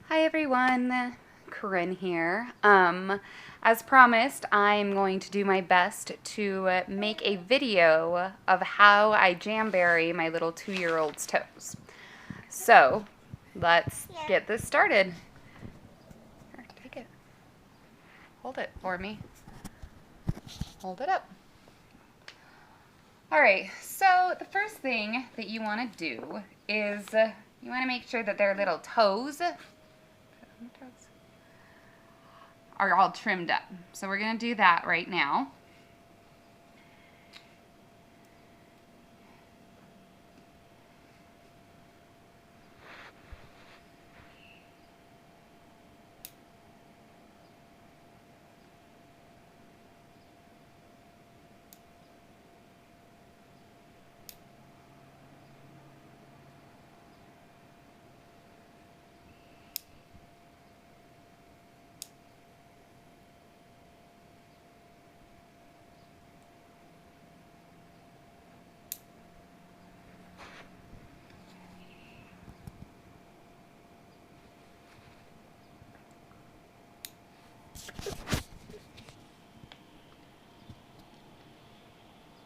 Hi everyone, Corinne here. As promised, I'm going to do my best to make a video of how I jamberry my little 2-year-old's toes. So, let's get this started. Here, take it. Hold it for me. Hold it up. Alright, so the first thing that you want to do is you want to make sure that their little toes are all trimmed up. So we're going to do that right now.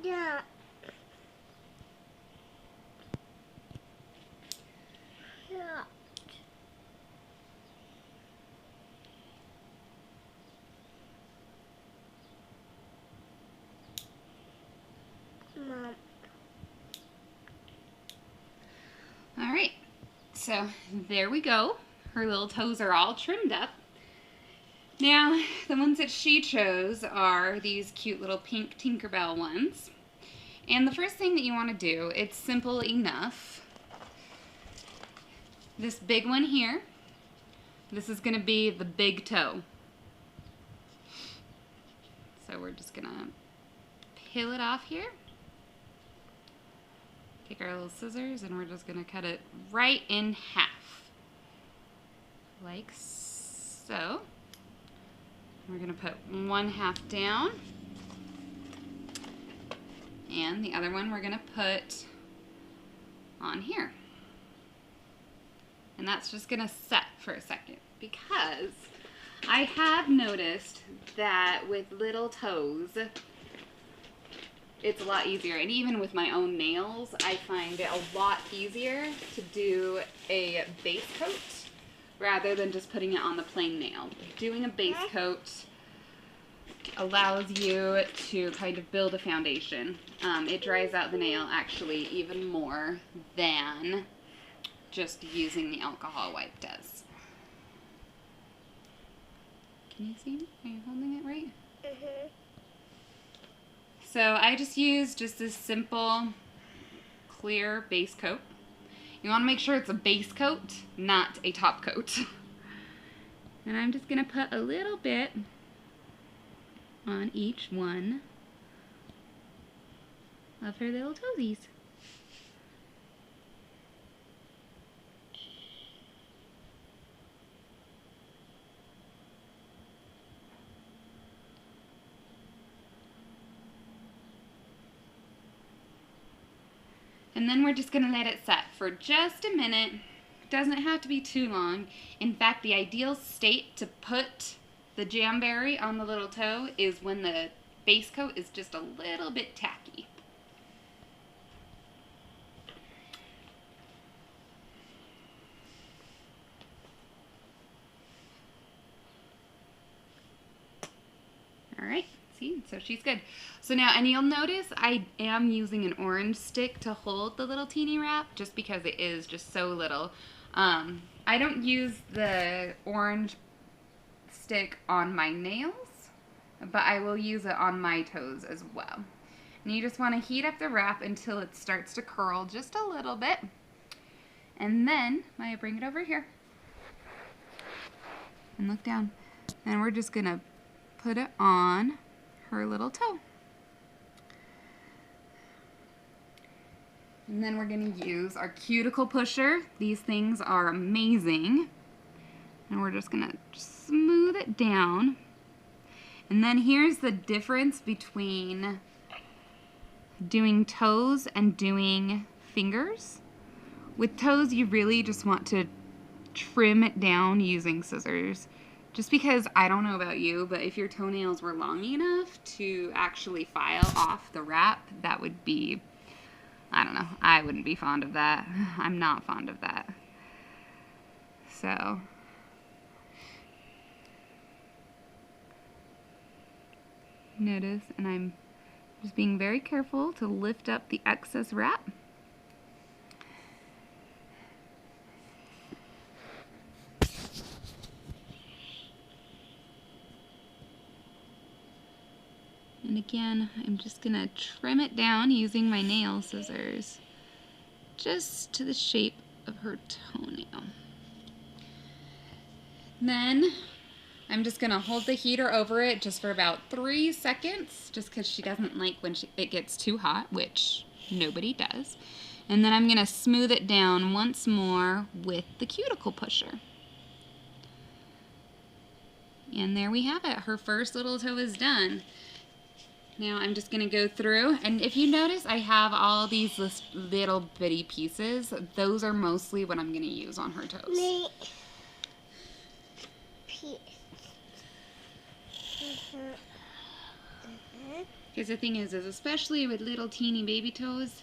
Yeah. Yeah. Mom. All right, so there we go. Her little toes are all trimmed up. Now, the ones that she chose are these cute little pink Tinkerbell ones. And the first thing that you want to do, it's simple enough. This big one here, this is going to be the big toe. So we're just going to peel it off here. Take our little scissors and we're just going to cut it right in half. Like so. We're going to put one half down. And the other one we're going to put on here. And that's just going to set for a second because I have noticed that with little toes, it's a lot easier. And even with my own nails, I find it a lot easier to do a base coat rather than just putting it on the plain nail. Doing a base coat allows you to kind of build a foundation. It dries out the nail actually even more than just using the alcohol wipe does. Can you see me? Are you holding it right? Mhm. So I just use just this simple clear base coat. You want to make sure it's a base coat, not a top coat. And I'm just going to put a little bit on each one of her little toesies. And then we're just going to let it set for just a minute. It doesn't have to be too long. In fact, the ideal state to put the jamberry on the little toe is when the base coat is just a little bit tacky. Alright, see, so she's good. So now, and you'll notice I am using an orange stick to hold the little teeny wrap just because it is just so little. I don't use the orange stick on my nails, but I will use it on my toes as well. And you just want to heat up the wrap until it starts to curl just a little bit. And then, I bring it over here and look down. And we're just going to put it on her little toe. And then we're going to use our cuticle pusher. These things are amazing. And we're just going to smooth it down. And then here's the difference between doing toes and doing fingers. With toes, you really just want to trim it down using scissors. Just because, I don't know about you, but if your toenails were long enough to actually file off the wrap, that would be, I don't know, I wouldn't be fond of that. I'm not fond of that. So, notice, and I'm just being very careful to lift up the excess wrap. And again, I'm just gonna trim it down using my nail scissors, just to the shape of her toenail. Then I'm just gonna hold the heater over it just for about 3 seconds, just because she doesn't like when it gets too hot, which nobody does. And then I'm gonna smooth it down once more with the cuticle pusher. And there we have it. Her first little toe is done. Now I'm just going to go through, and if you notice, I have all these little bitty pieces. Those are mostly what I'm going to use on her toes. Because the thing is especially with little teeny baby toes,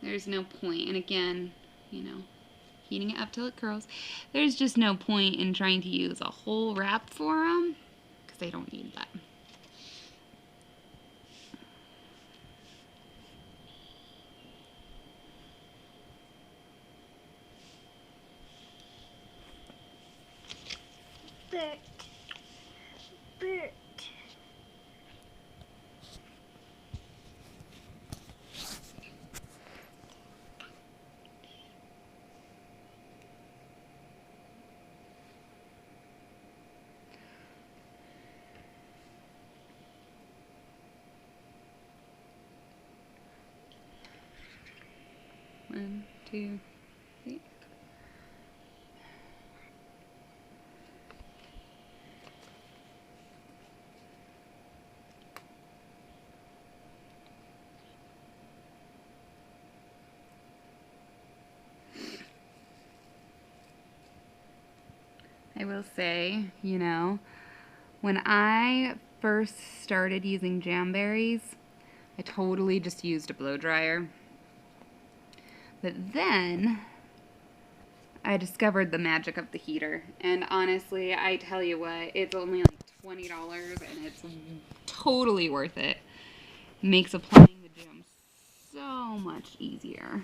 there's no point. And again, you know, heating it up till it curls. There's just no point in trying to use a whole wrap for them, because they don't need that. Bird. Bird. One, two, three. I will say, you know, when I first started using Jamberries, I totally just used a blow dryer. But then I discovered the magic of the heater. And honestly, I tell you what, it's only like $20 and it's totally worth it. Makes applying the gym so much easier.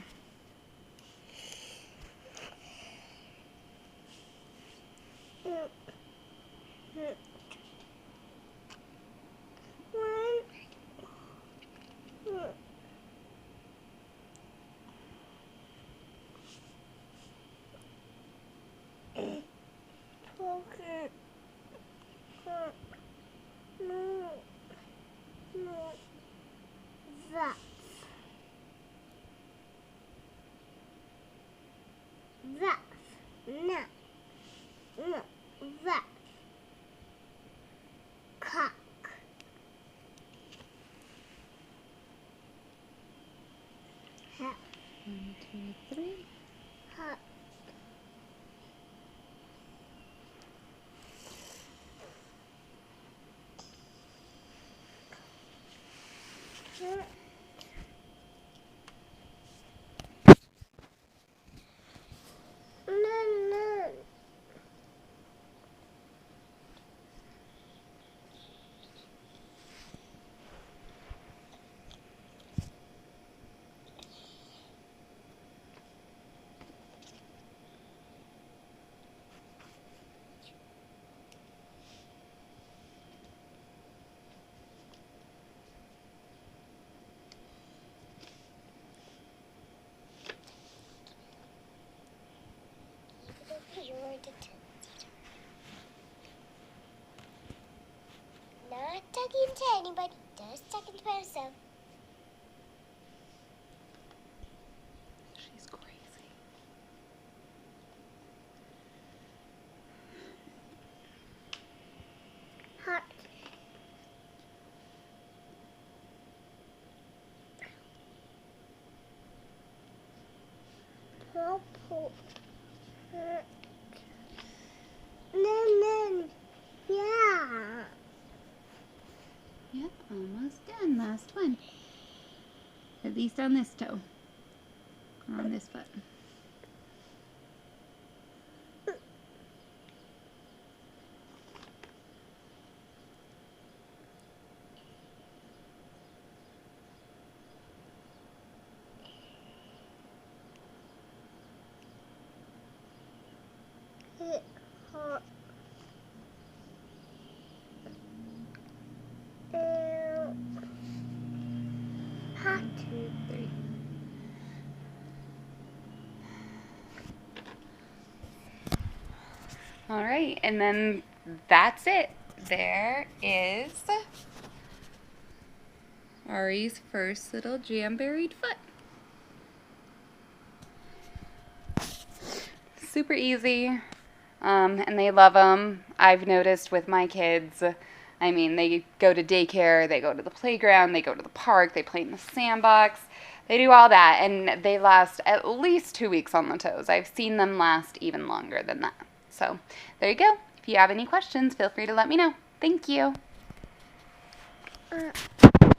Cock. Hat. 1, 2, 3. Hat. Not talking to anybody, just talking to myself. She's crazy. Heart. Purple. Heart. Almost done. Last one. At least on this toe. Or on this foot. Hot. 2, 3. All right, and then that's it. There is Ari's first little jamberried foot. Super easy, and they love them. I've noticed with my kids, I mean, they go to daycare, they go to the playground, they go to the park, they play in the sandbox. They do all that, and they last at least 2 weeks on the toes. I've seen them last even longer than that. So there you go. If you have any questions, feel free to let me know. Thank you.